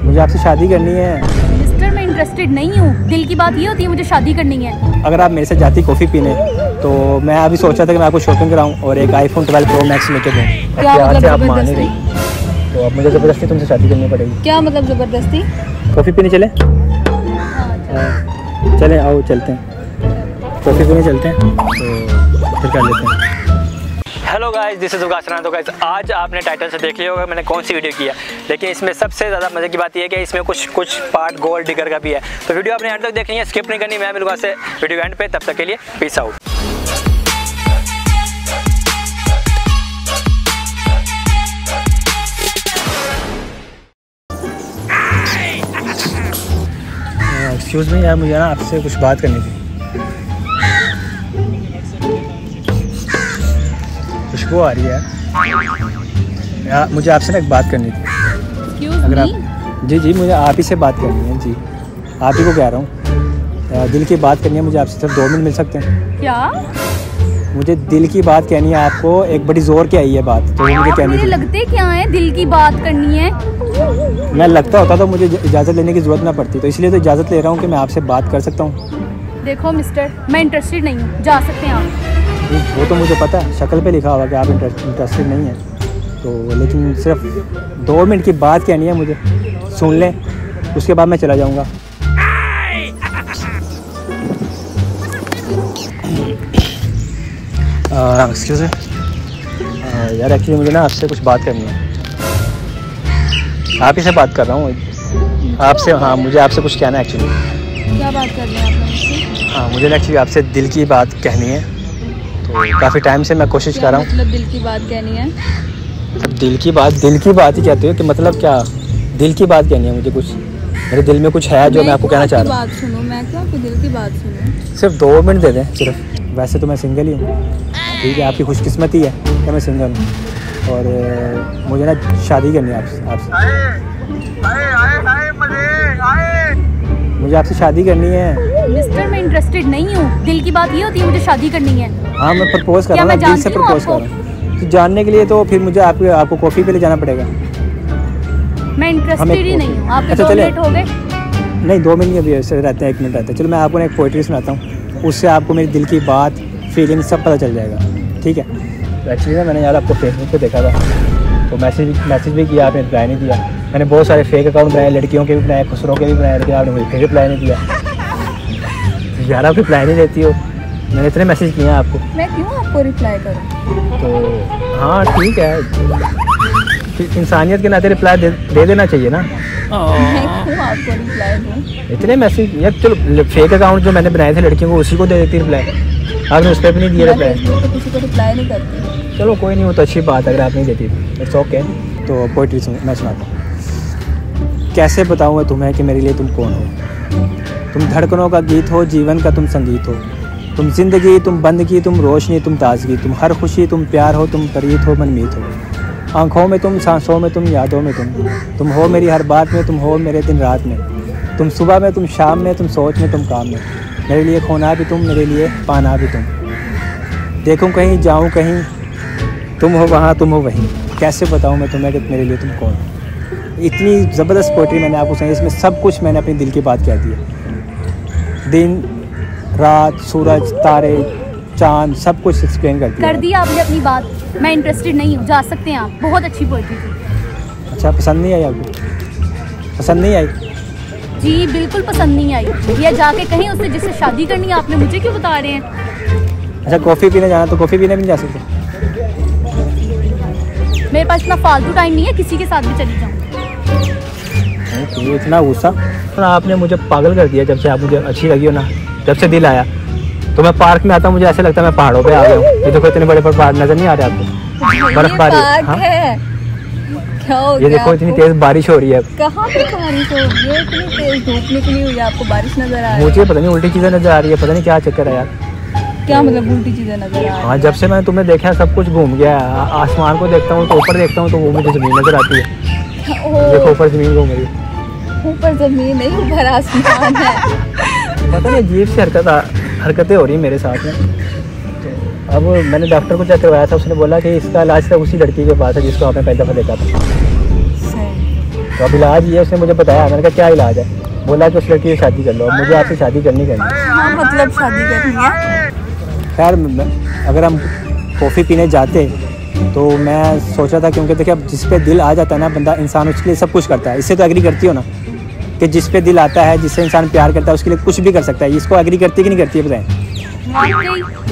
मुझे आपसे शादी करनी है। मिस्टर मैं इंटरेस्टेड नहीं हूँ। दिल की बात ये होती है मुझे शादी करनी है। अगर आप मेरे से जाती कॉफ़ी पीने तो मैं अभी सोच रहा था कि मैं आपको शॉपिंग कराऊं और एक iPhone 12 Pro Max लेके दूँ। क्या मतलब आप मान ही ज़बरदस्ती? रही, तो अब मुझे ज़बरदस्ती तुमसे शादी करनी पड़ेगी। क्या मतलब ज़बरदस्ती? कॉफ़ी पीने चले? चले आओ चलते हैं, कॉफ़ी पीने चलते हैं तो फिर कर लेते हैं। Hello guys, this is Ugasana. तो गाइस आज आपने टाइटल से देख लिया होगा मैंने कौन सी वीडियो की है, लेकिन इसमें सबसे ज़्यादा मज़े की बात यह है कि इसमें कुछ पार्ट गोल्ड डिगर का भी है। तो वीडियो आपने एंड तक देखनी है, स्किप नहीं करनी। मैं मिलूंगा से वीडियो एंड पे, तब तक के लिए पीस आउट। एक्सक्यूज़ मी यार, मुझे ना आपसे कुछ बात करनी थी। खुशबू आ रही है यार, मुझे आपसे ना एक बात करनी थी। अगर आप जी मुझे आप ही से बात करनी है। जी आप ही को कह रहा हूँ, दिल की बात करनी है मुझे आपसे। सिर्फ 2 मिनट मिल सकते हैं क्या? मुझे दिल की बात कहनी है आपको। एक बड़ी जोर के आई है बात, तो मुझे कहनी थी। लगते क्या है दिल की बात करनी है? मैं लगता होता तो मुझे इजाज़त लेने की ज़रूरत ना पड़ती, तो इसलिए तो इजाज़त ले रहा हूँ कि मैं आपसे बात कर सकता हूँ। देखो मिस्टर, मैं इंटरेस्टेड नहीं हूँ, जा सकते हैं आप। वो तो मुझे पता है, शक्ल पे लिखा हुआ कि आप इंटरेस्टेड नहीं हैं, तो लेकिन सिर्फ 2 मिनट की बात कहनी है मुझे, सुन लें, उसके बाद मैं चला जाऊँगा। एक्सक्यूज़ मी यार, एक्चुअली मुझे ना आपसे कुछ बात करनी है। आप ही से बात कर रहा हूँ आपसे। हाँ मुझे आपसे कुछ कहना है एक्चुअली। क्या बात कर रहे हैं आप मुझसे? हाँ मुझे ना एक्चुअली आपसे दिल की बात कहनी है, तो काफ़ी टाइम से मैं कोशिश कर रहा हूँ। मतलब दिल की बात कहनी है? दिल की बात ही कहते हो कि मतलब क्या? दिल की बात कहनी है मुझे, कुछ मेरे दिल में कुछ है जो मैं आपको कहना चाह रहा हूँ। बात सुनो, मैं क्यों आपको दिल की बात सुनूं? सिर्फ 2 मिनट दे दें सिर्फ। वैसे तो मैं सिंगल ही हूँ, ठीक है, आपकी खुशकिस्मती है कि मैं सिंगल हूँ, और मुझे ना शादी करनी है आपसे। मुझे आपसे शादी करनी है। मिस्टर मैं इंटरेस्टेड नहीं हूँ। दिल की बात ये होती है मुझे शादी करनी है। हाँ मैं प्रपोज कर रहा हूँ, दिल से प्रपोज कर रहा हूँ। तो जानने के लिए तो फिर मुझे आपको कॉफ़ी पे ले जाना पड़ेगा। मैं इंटरेस्टेड ही नहीं हूँ। आपके अच्छा 2 मिनट हो गए? नहीं 2 मिनट अभी ऐसे रहते हैं, 1 मिनट रहता है। चलो मैं आपको एक पोइट्री सुनाता हूँ, उससे आपको मेरी दिल की बात, फीलिंग सब पता चल जाएगा, ठीक है? तो एक्चुअली ना मैंने यार आपको फेसबुक पे देखा था, तो मैसेज भी किया, आपने रिप्लाई नहीं दिया। मैंने बहुत सारे फेक अकाउंट बनाए, लड़कियों के भी बनाए, खुसरों के भी बनाए, लेकिन आपने मुझे फिर रिप्लाई नहीं दिया। यार आप रिप्लाई नहीं देती हो, मैंने इतने मैसेज किए हैं आपको। मैं क्यों आपको रिप्लाई करूँ? तो हाँ ठीक है, इंसानियत के नाते रिप्लाई दे देना चाहिए ना। मैं क्यों आपको रिप्लाई दूँ? इतने मैसेज यार, चलो फेक अकाउंट जो मैंने बनाए थे लड़कियों को, उसी को दे देती रिप्लाई। आपने उस पर भी नहीं दिया रिप्लाई। तो किसी को रिप्लाई नहीं करती। चलो कोई नहीं, वो तो अच्छी बात है अगर आप नहीं देती, इट्स ओके। तो पोइट्री मैं सुनाता हूँ। कैसे बताऊँ मैं तुम्हें कि मेरे लिए तुम कौन हो? तुम धड़कनों का गीत हो, जीवन का तुम संगीत हो, तुम जिंदगी, तुम बंदगी, तुम रोशनी, तुम ताजगी, तुम हर खुशी, तुम प्यार हो, तुम प्रीत हो, मनमीत हो। आँखों में तुम, सांसों में तुम, यादों में तुम हो मेरी हर बात में, तुम हो मेरे दिन रात में, तुम सुबह में, तुम शाम में, तुम सोच में, तुम काम में। मेरे लिए खोना भी तुम, मेरे लिए पाना भी तुम। देखूं कहीं, जाऊं कहीं, तुम हो वहाँ, तुम हो वहीं। कैसे बताऊं मैं तुम्हें कि मेरे लिए तुम कौन हो? इतनी ज़बरदस्त पोइट्री मैंने आपको सुनाई, इसमें सब कुछ मैंने अपनी दिल की बात कह दी है। दिन रात, सूरज, तारे, चाँद, सब कुछ एक्सप्लेन कर दिया आपने अपनी बात। मैं इंटरेस्टेड नहीं हूँ, जा सकते हैं आप। बहुत अच्छी पोइट्री थी। अच्छा पसंद नहीं आई आपको? पसंद नहीं आई? जी बिल्कुल पसंद नहीं आई। या जाके कहीं उससे जिससे शादी करनी है, आपने मुझे क्यों बता रहे हैं? अच्छा कॉफ़ी पीने जाना, तो कॉफ़ी पीने भी नहीं जा सकते? मेरे पास इतना फालतू टाइम नहीं है, किसी के साथ भी चली जाऊँ। इतना गुस्सा आपने मुझे पागल कर दिया। जब से आप मुझे अच्छी लगी हो ना, जब से दिल आया, तो मैं पार्क में आता हूँ, मुझे ऐसा लगता है मैं पहाड़ों पे आ गया हूँ। ये देखो इतने बड़े पहाड़ नजर नहीं आ रहे आपको? बर्फबारी। हाँ क्या हो ये देखो इतनी तेज बारिश हो रही है। कहाँ पे बारिश हो रही है? इतनी तेज धूप निकली हुई है, आपको बारिश नजर आ रही है? मुझे पता नहीं उल्टी चीज़ें नजर आ रही है, पता नहीं क्या चक्कर है यार। क्या मतलब उल्टी चीजें नजर आ रही है? हाँ जब से मैंने तुम्हें देखा सब कुछ घूम गया। आसमान को देखता हूँ तो ऊपर देखता हूँ तो वो मुझे ज़मीन नजर आती है। देखो ऊपर ज़मीन घूम रही है। ऊपर ज़मीन नहीं, ऊपर आसमान है। पता नहीं अजीब सी हरकतें हो रही हैं मेरे साथ में। तो अब मैंने डॉक्टर को चेक करवाया था, उसने बोला कि इसका इलाज तो उसी लड़की के पास है जिसको आपने पहली दफ़ा देखा था। तो अब इलाज ये उसने मुझे बताया। मैंने कहा क्या इलाज है? बोला कि उस लड़की से शादी कर लो। अब मुझे आपसे शादी करनी है। हाँ, मतलब शादी करनी है। खैर अगर हम कॉफ़ी पीने जाते तो मैं सोचा था, क्योंकि देखिए अब जिस पे दिल आ जाता है ना बंदा, इंसान उसके लिए सब कुछ करता है। इससे तो एग्री करती हो ना कि जिस पे दिल आता है, जिससे इंसान प्यार करता है, उसके लिए कुछ भी कर सकता है। इसको एग्री करती है कि नहीं करती है बताएं?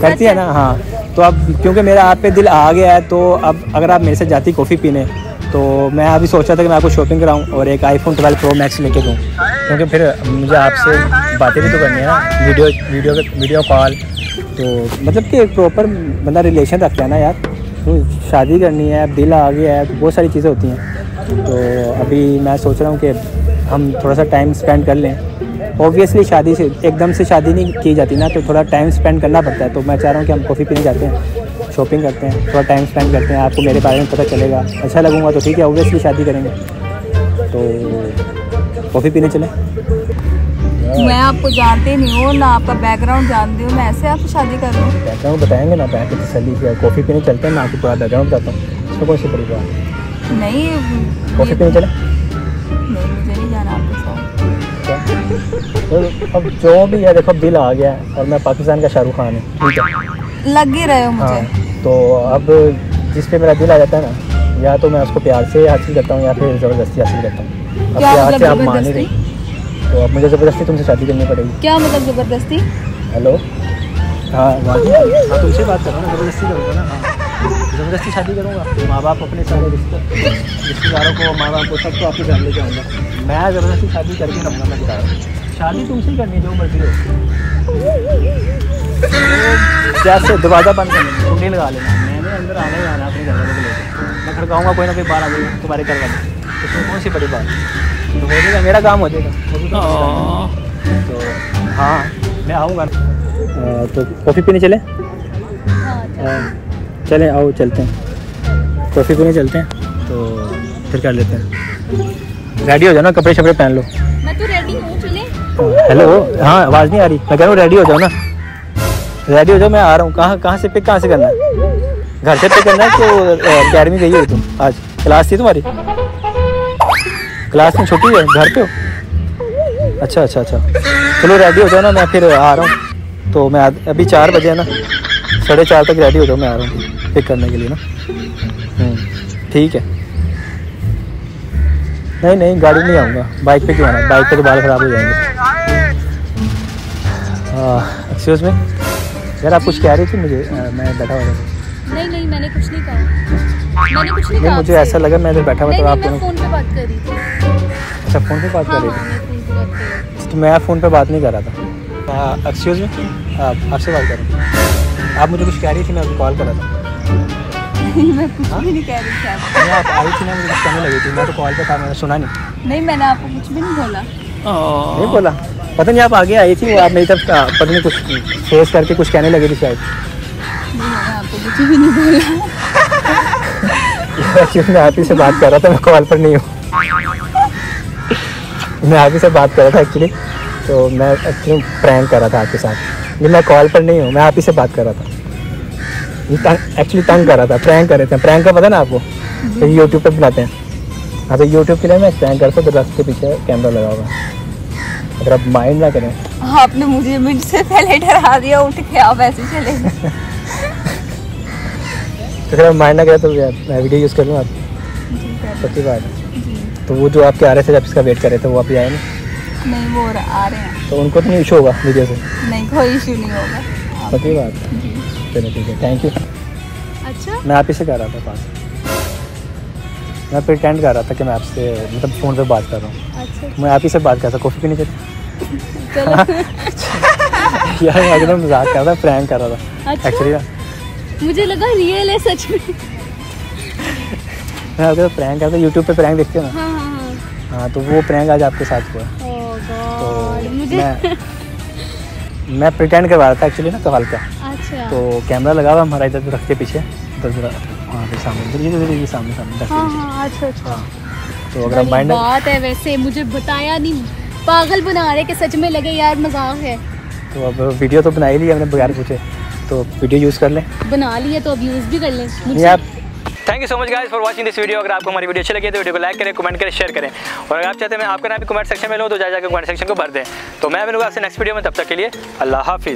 करती है ना। हाँ, तो अब क्योंकि मेरा आप पे दिल आ गया है, तो अब अगर आप मेरे से जाती कॉफ़ी पीने, तो मैं अभी सोचा था कि मैं आपको शॉपिंग कराऊं और एक iPhone 12 Pro Max लेके दूं, क्योंकि फिर मुझे आपसे बातें भी तो करनी है ना, वीडियो कॉल। तो मतलब कि एक प्रॉपर बंदा रिलेशन रखता है ना यार। तो शादी करनी है, अब दिल आ गया है, तो बहुत सारी चीज़ें होती हैं। तो अभी मैं सोच रहा हूँ कि हम थोड़ा सा टाइम स्पेंड कर लें। ऑब्वियसली शादी से एकदम से शादी नहीं की जाती ना, तो थोड़ा टाइम स्पेंड करना पड़ता है। तो मैं चाह रहा हूँ कि हम कॉफ़ी पीने जाते हैं, शॉपिंग करते हैं, थोड़ा टाइम स्पेंड करते हैं, आपको मेरे बारे में पता चलेगा, अच्छा लगूंगा तो ठीक है, ऑब्वियसली शादी करेंगे। तो कॉफ़ी पीने चलें? मैं आपको जानती नहीं हूँ ना, आपका बैकग्राउंड जानती हूँ, मैं ऐसे आपसे शादी कर लूँ? बैकग्राउंड बताएंगे ना, बैठ के तसल्ली से कॉफ़ी पीने चलते हैं, मैं आपको पूरा बैकग्राउंड बताता हूँ। इसमें कौन सी बड़ी बात? नहीं, कॉफ़ी पीने चलें? नहीं, मुझे नहीं जाना आपके साथ। तो अब जो भी है देखो, अब दिल आ गया है और मैं पाकिस्तान का शाहरुख खान हूँ, ठीक है? लग ही रहे हो मुझे। हाँ, तो अब जिस पे मेरा दिल आ जाता है ना, या तो मैं उसको प्यार से हासिल करता हूँ या फिर ज़बरदस्ती हासिल करता हूँ। अब क्या प्यार मतलब से आप मान ही ज़बरदस्ती? रही, तो अब मुझे ज़बरदस्ती तुमसे शादी करनी पड़ेगी। क्या मतलब ज़बरदस्ती? हेलो, हाँ तुमसे बात कर रहा हूँ ना, ज़बरदस्ती करूँगा ना। हाँ, ज़बरदस्ती शादी करूँगा। माँ बाप अपने सारे रिश्तेदारों को, माँ बाप को, सबको आपके घर लेके आऊँगा। मैं ज़बरदस्ती शादी करके रहूँगा। मैं बता रहा हूँ, शादी तुमसे ही करनी, जो मर्जी हो। जैसे दरवाज़ा बंद करना, कुंडी लगा लेना, मैंने अंदर आना ही आना अपने घर वालों को लेकर। मैं खड़काऊँगा, कोई ना कोई बाहर आ जाएगा तुम्हारे घर वाले। इसमें कौन सी बड़ी बात? तो हो जाएगा, मेरा काम हो जाएगा। तो हाँ, मैं आऊँगा। तो कॉफ़ी पीने चले? चलें, आओ चलते हैं, कॉफ़ी पीने चलते हैं। तो फिर कर लेते हैं। रेडी हो जाओ ना, कपड़े शपड़े पहन लो। मैं तो रेडी हूँ, चले। हेलो, हाँ आवाज़ नहीं आ रही? मैं कह रहा हूँ रेडी हो जाओ ना, रेडी हो जाओ, मैं आ रहा हूँ। कहाँ से पिक, कहाँ से करना है? घर से पिक करना है? तो अकेडमी गई हो तुम? आज क्लास थी तुम्हारी? क्लास में छुट्टी है, घर पे हो? अच्छा, चलो रेडी हो जाओ ना, मैं फिर आ रहा हूँ। तो मैं अभी 4 बजे है ना, 4:30 तक रेडी हो जाओ, मैं आ रहा हूँ पिक करने के लिए ना। ठीक है। नहीं, गाड़ी नहीं आऊँगा, बाइक पे क्यों आना, बाइक पे तो बाल ख़राब हो जाएंगे। एक्सक्यूज़ मी यार, आप कुछ कह रही थी मुझे? मैं बैठा हुआ था। नहीं, मैंने कुछ नहीं कहा। मैंने कुछ नहीं नहीं, कहा मुझे आपसे। ऐसा लगा मैं इधर बैठा हुआ नहीं, तो आप मैं फ़ोन पे बात कर रही थी। अच्छा, फ़ोन पे बात कर रही हाँ, मैं फ़ोन पे बात कर रही थी। थी? तो मैं फ़ोन पे बात नहीं कर रहा था। एक्सक्यूज़ मी, आपसे बात कर रहा हूँ। आप मुझे कुछ कह रही थी, मैं आपको कॉल कर रहा था। मैं कुछ भी नहीं कह रही थी आपको। नहीं, आप आई थी ना, मुझे कुछ कहने लगी थी, मैं तो कॉल पे था, मैंने सुना नहीं। नहीं, मैंने आपको कुछ भी नहीं बोला। नहीं बोला? पता नहीं, आप आगे आई थी, वो आप मेरी तरफ पता नहीं कुछ फेस करके कुछ कहने लगी थी शायद। नहीं, मैंने आपको कुछ भी नहीं बोला। एक्चुअली मैं आप ही से बात कर रहा था, मैं कॉल पर नहीं हूँ। मैं आप ही से बात कर रहा था एक्चुअली, तो मैं एक्चुअली प्रैंक कर रहा था आपके साथ। नहीं, मैं कॉल पर नहीं हूँ, मैं आप ही से बात कर रहा था। एक्चुअली तंग कर रहा था, प्रैंक कर रहे थे। प्रैंक का पता ना आपको, तो यूट्यूब पर बनाते हैं। हाँ, तो यूट्यूब के लिए मैं प्रैंक करता हूँ, तो रथ के पीछे कैमरा लगा हुआ है, अगर आप माइंड ना करें। आपने मुझे मिनट से पहले डरा दिया, उठ के आप ऐसे चले गए। तो अगर आप माइंड ना करें तो मैं वीडियो यूज़ कर लूँ आप? सच्ची बात है। तो वो जो आपके आ रहे थे, जब इसका वेट कर रहे थे, वो अभी आए नहीं, वो आ रहे हैं। तो उनको तो नहीं इशू होगा वीडियो से? नहीं, कोई इशू नहीं होगा। सच्ची बात है। चलो ठीक है, थैंक यू। अच्छा, मैं आप ही से कर रहा था बात, मैं प्रिटेंड कर रहा था कि मैं आपसे मतलब फ़ोन पे बात कर रहा हूँ। अच्छा, मैं आप ही से बात कर रहा था। कॉफ़ी पीने चले? चलो। यार मैं एकदम मजाक कर रहा था, प्रैंक कर रहा था अच्छा? एक्चुअली ना। मुझे लगा रियल है सच में। मैं आपके साथ प्रैंक करता, यूट्यूब पे प्रैंक देखते हो ना? हाँ। हाँ, तो वो प्रैंक आज आपके साथ हुआ। ओह तो गॉड, मुझे मैं प्रिटेंड करवा रहा था एक्चुअली ना, कवाल का। अच्छा। तो कैमरा लगा हुआ हमारा इधर रख के पीछे, इधर वहाँ पे सामने, ये सामने दस के पीछे। हाँ, अच्छा। तो अगर आप माइंड बात है, वैसे मुझे बताया नहीं, पागल बना रहे कि सच में लगे यार मजाक है। तो अब वीडियो तो बना ही ली हमने बगैर पूछे, तो वीडियो यूज़ कर लें। बना लिए तो अब यूज़ भी कर लें। नहीं, आप thank you so much guys for watching this video. अगर आपको हमारी वीडियो अच्छी लगी तो वीडियो को लाइक करें, कमेंट करें, शेयर करें, और अगर आप चाहते हैं मैं आपका नाम भी कमेंट सेक्शन में लूँ तो जाकर कमेंट सेक्शन को भर दें। तो मैं मिलूंगा आपसे नेक्स्ट वीडियो में, तब तक के लिए अल्लाह हाफिज़।